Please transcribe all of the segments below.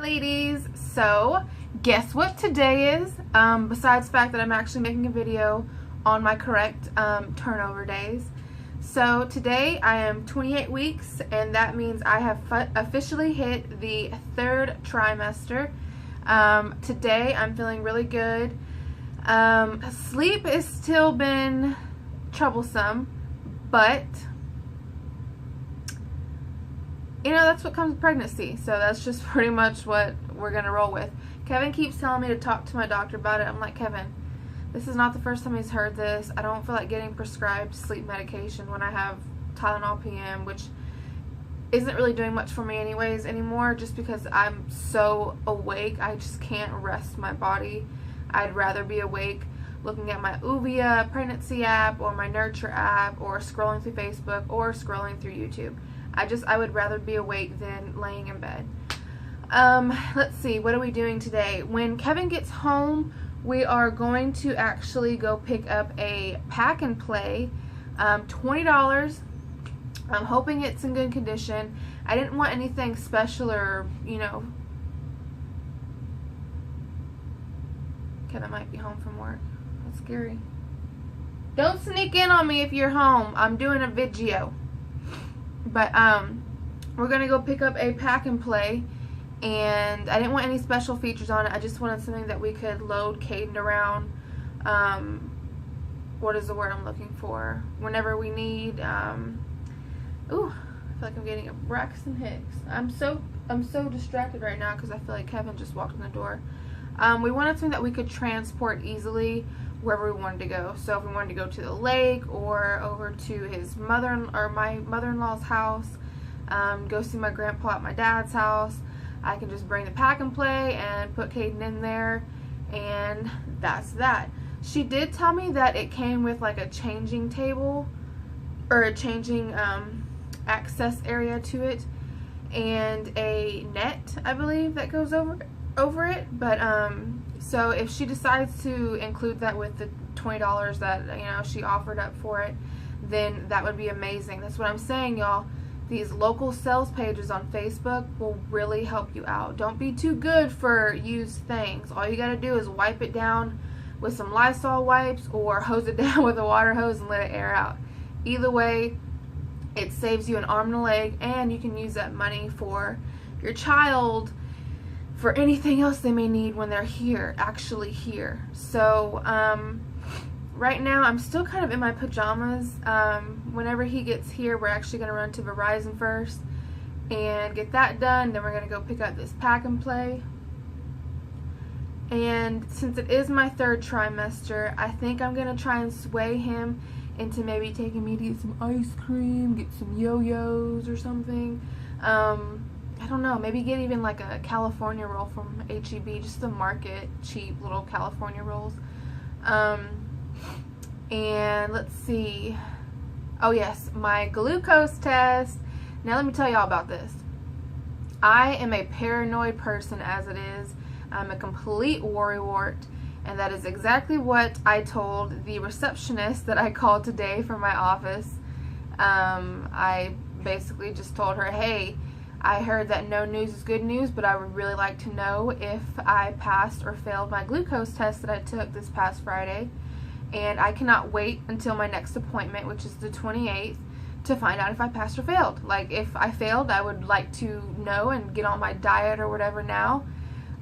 ladies. So guess what today is, besides the fact that I'm actually making a video on my correct turnover days. So today I am 28 weeks, and that means I have officially hit the 3rd trimester. Today I'm feeling really good. Sleep has still been troublesome, but you know, that's what comes with pregnancy, so that's just pretty much what we're gonna roll with. Kevin keeps telling me to talk to my doctor about it. I'm like, Kevin, this is not the first time he's heard this. I don't feel like getting prescribed sleep medication when I have Tylenol PM, which isn't really doing much for me anyways anymore, just because I'm so awake. I just can't rest my body. I'd rather be awake looking at my Uvia pregnancy app or my Nurture app, or scrolling through Facebook, or scrolling through YouTube. I would rather be awake than laying in bed. Let's see, what are we doing today? When Kevin gets home, we are going to actually go pick up a pack and play, $20. I'm hoping it's in good condition. I didn't want anything special, or, you know, Kevin might be home from work. That's scary. Don't sneak in on me if you're home. I'm doing a video. But we're gonna go pick up a pack and play, and I didn't want any special features on it. I just wanted something that we could load Caden around. What is the word I'm looking for? Whenever we need. Ooh, I feel like I'm getting a Braxton Hicks. I'm so distracted right now because I feel like Kevin just walked in the door. We wanted something that we could transport easily wherever we wanted to go. So if we wanted to go to the lake, or over to his my mother-in-law's house, go see my grandpa at my dad's house, I can just bring the pack and play and put Caden in there, and that's that. She did tell me that it came with like a changing table, or a changing access area to it, and a net, I believe, that goes over it. But so if she decides to include that with the $20 that, you know, she offered up for it, then that would be amazing. That's what I'm saying, y'all. These local sales pages on Facebook will really help you out. Don't be too good for used things. All you gotta do is wipe it down with some Lysol wipes, or hose it down with a water hose and let it air out. Either way, it saves you an arm and a leg, and you can use that money for your child, for anything else they may need when they're here, actually here. So right now I'm still kind of in my pajamas. Whenever he gets here, we're actually going to run to Verizon first and get that done. Then we're going to go pick up this pack and play. And since it is my 3rd trimester, I think I'm going to try and sway him into maybe taking me to get some ice cream, get some yo-yos or something. I don't know, maybe get even like a California roll from H-E-B, just the market cheap little California rolls. And let's see. Oh yes, my glucose test. Now let me tell y'all about this. I am a paranoid person as it is. I'm a complete worrywart, and that is exactly what I told the receptionist that I called today from my office. I basically just told her, hey, I heard that no news is good news, but I would really like to know if I passed or failed my glucose test that I took this past Friday. And I cannot wait until my next appointment, which is the 28th, to find out if I passed or failed. Like, if I failed, I would like to know and get on my diet or whatever now,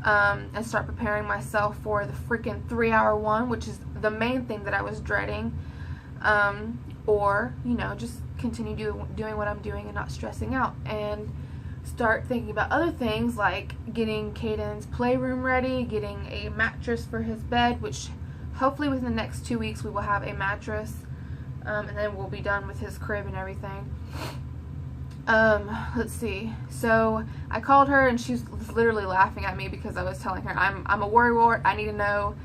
and start preparing myself for the freaking 3-hour one, which is the main thing that I was dreading. Or, you know, just continue doing what I'm doing and not stressing out, and start thinking about other things like getting Caden's playroom ready, getting a mattress for his bed, which hopefully within the next 2 weeks we will have a mattress, and then we'll be done with his crib and everything. Let's see. So I called her, and she's literally laughing at me because I was telling her I'm a worrywart, I need to know.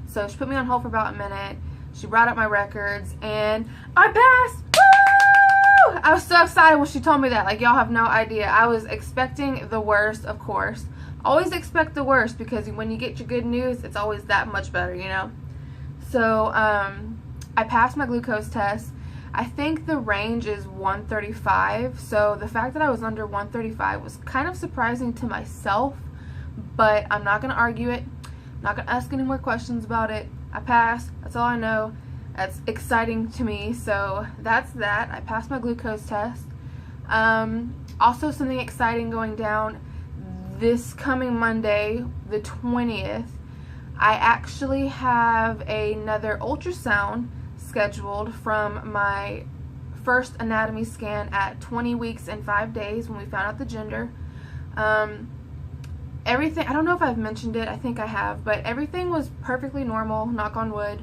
So she put me on hold for about a minute. She brought up my records, and I passed! Woo! I was so excited when she told me that. Like, y'all have no idea. I was expecting the worst, of course. Always expect the worst, because when you get your good news, it's always that much better, you know? So, I passed my glucose test. I think the range is 135, so the fact that I was under 135 was kind of surprising to myself, but I'm not going to argue it. I'm not going to ask any more questions about it. I passed. That's all I know. That's exciting to me. So that's that. I passed my glucose test. Also, something exciting going down this coming Monday, the 20th. I actually have another ultrasound scheduled from my first anatomy scan at 20 weeks and 5 days when we found out the gender. Everything, I don't know if I've mentioned it, I think I have, but everything was perfectly normal, knock on wood,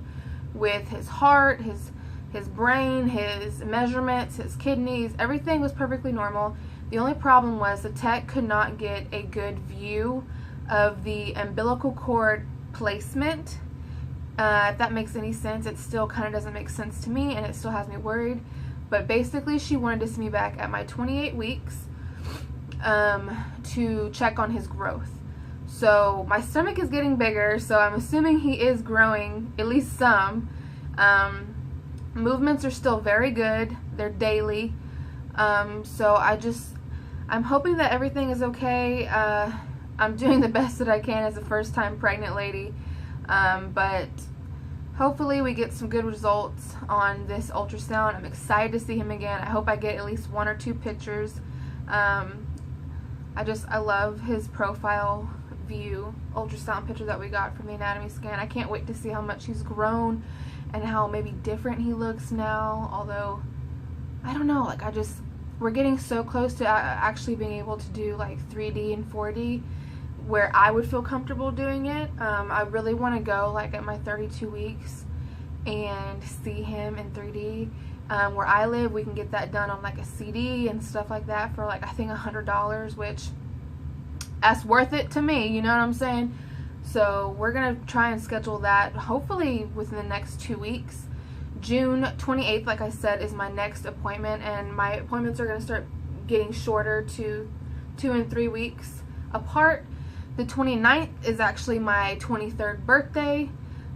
with his heart, his brain, his measurements, his kidneys, everything was perfectly normal. The only problem was the tech could not get a good view of the umbilical cord placement. If that makes any sense. It still kind of doesn't make sense to me, and it still has me worried. But basically, she wanted to see me back at my 28 weeks to check on his growth. So my stomach is getting bigger, so I'm assuming he is growing, at least some. Movements are still very good. They're daily. So I'm hoping that everything is okay. I'm doing the best that I can as a first-time pregnant lady. But hopefully we get some good results on this ultrasound. I'm excited to see him again. I hope I get at least 1 or 2 pictures. I love his profile view ultrasound picture that we got from the anatomy scan. I can't wait to see how much he's grown and how maybe different he looks now. Although, I don't know, like we're getting so close to actually being able to do like 3D and 4D where I would feel comfortable doing it. I really want to go like at my 32 weeks and see him in 3D. Where I live, we can get that done on like a CD and stuff like that for like I think $100, which that's worth it to me, you know what I'm saying? So we're gonna try and schedule that hopefully within the next 2 weeks. June 28th, like I said, is my next appointment, and my appointments are gonna start getting shorter to 2 and 3 weeks apart. The 29th is actually my 23rd birthday,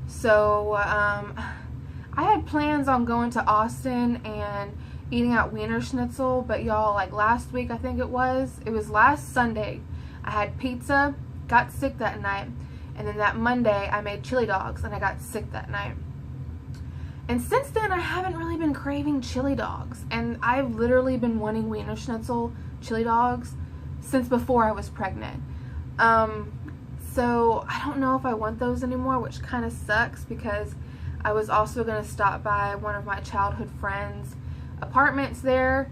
so I had plans on going to Austin and eating out Wiener Schnitzel, but y'all, like last week, I think it was last Sunday, I had pizza, got sick that night, and then that Monday I made chili dogs and I got sick that night. And since then I haven't really been craving chili dogs, and I've literally been wanting Wiener Schnitzel chili dogs since before I was pregnant. So I don't know if I want those anymore, which kind of sucks because I was also going to stop by one of my childhood friends' apartments there.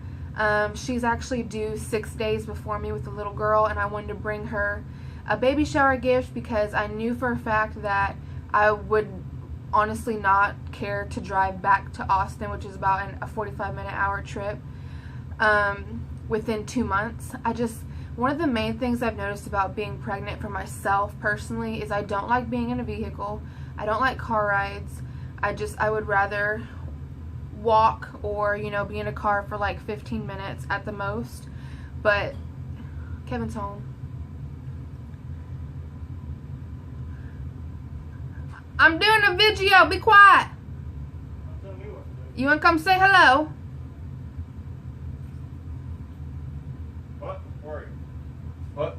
She's actually due 6 days before me with a little girl, and I wanted to bring her a baby shower gift because I knew for a fact that I would honestly not care to drive back to Austin, which is about a 45-minute trip, within 2 months. One of the main things I've noticed about being pregnant for myself personally is I don't like being in a vehicle. I don't like car rides. I would rather walk or, you know, be in a car for like 15 minutes at the most. But Kevin's home. I'm doing a video. Be quiet. You want to come say hello? What? Where are you? What?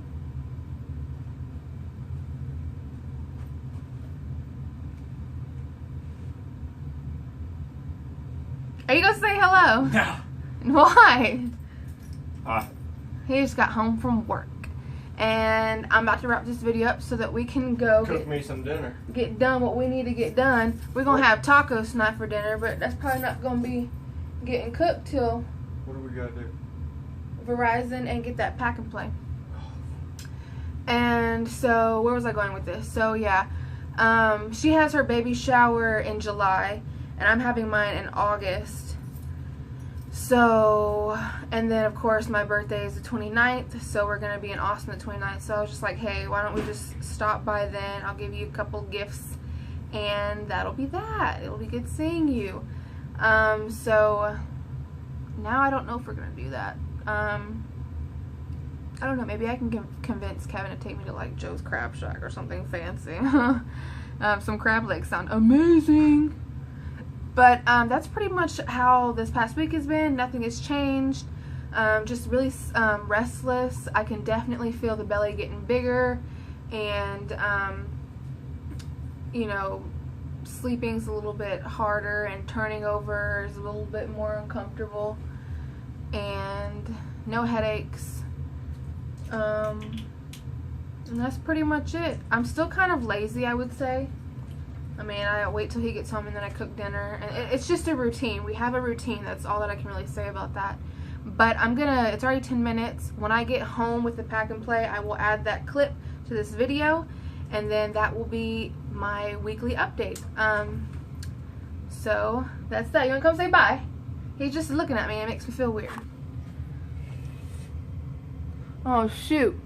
Are you gonna say hello? No. Why? Hi. He just got home from work, and I'm about to wrap this video up so that we can go Cook me some dinner. get done what we need to get done. We're gonna have tacos tonight for dinner, but that's probably not gonna be getting cooked till What do we gotta do? Verizon and get that pack and play. And so where was I going with this? So yeah, she has her baby shower in July, and I'm having mine in August. So, and then of course my birthday is the 29th, so we're gonna be in Austin the 29th. So I was just like, hey, why don't we just stop by then? I'll give you a couple gifts, and that'll be that. It'll be good seeing you. So now I don't know if we're gonna do that. I don't know, maybe I can convince Kevin to take me to like Joe's Crab Shack or something fancy. Some crab legs sound amazing. But that's pretty much how this past week has been. Nothing has changed. Just really restless. I can definitely feel the belly getting bigger. and you know, sleeping's a little bit harder and turning over is a little bit more uncomfortable, and no headaches. And that's pretty much it. I'm still kind of lazy, I would say. I mean, I wait till he gets home and then I cook dinner, and it's just a routine. We have a routine. That's all that I can really say about that. But it's already 10 minutes. When I get home with the pack and play, I will add that clip to this video, and then that will be my weekly update. So that's that. You wanna come say bye? He's just looking at me. It makes me feel weird. Oh shoot,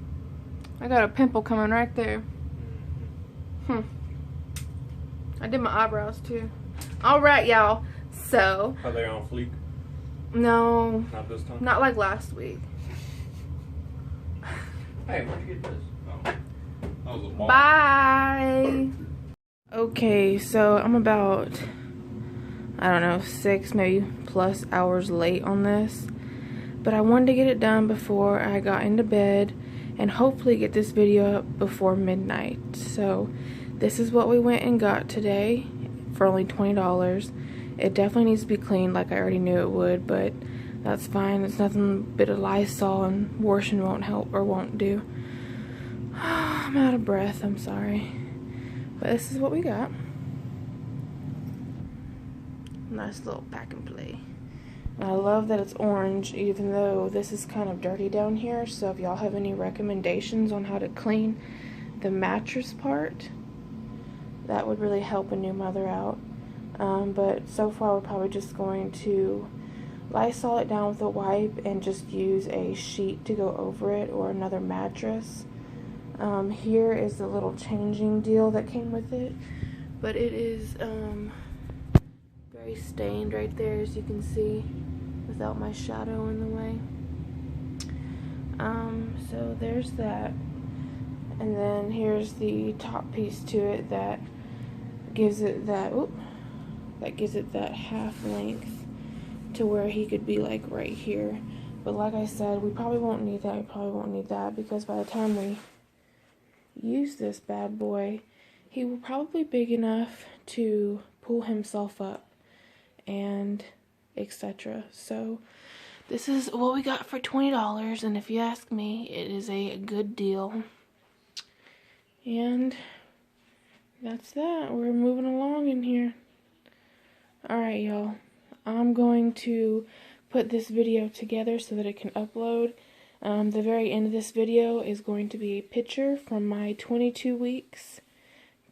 I got a pimple coming right there. I did my eyebrows too. Alright, y'all, so Are they on fleek? no, Not this time? not like last week. Hey, where'd you get this? Oh. That was a ball. Bye. Okay, so I'm about, I don't know, 6 maybe plus hours late on this, but I wanted to get it done before I got into bed and hopefully get this video up before midnight. So this is what we went and got today for only $20. It definitely needs to be cleaned like I already knew it would, but that's fine. It's nothing but a Lysol, and washing won't help or won't do. I'm out of breath, I'm sorry. But this is what we got. Nice little pack and play. And I love that it's orange, even though this is kind of dirty down here. So if y'all have any recommendations on how to clean the mattress part, that would really help a new mother out. But so far we're probably just going to Lysol it down with a wipe and just use a sheet to go over it, or another mattress. Here is the little changing deal that came with it, but it is very stained right there, as you can see, without my shadow in the way. So there's that, and then here's the top piece to it that gives it that half length to where he could be like right here. But like I said, we probably won't need that. We probably won't need that because by the time we use this bad boy, he will probably be big enough to pull himself up and etc. So this is what we got for $20, and if you ask me, it is a good deal. And that's that. We're moving along in here. Alright, y'all. I'm going to put this video together so that it can upload. The very end of this video is going to be a picture from my 22 weeks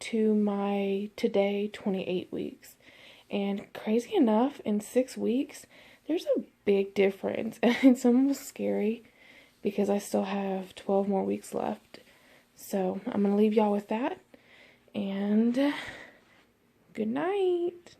to my today 28 weeks. And crazy enough, in 6 weeks, there's a big difference. And it's almost scary because I still have 12 more weeks left. So I'm going to leave y'all with that. And good night.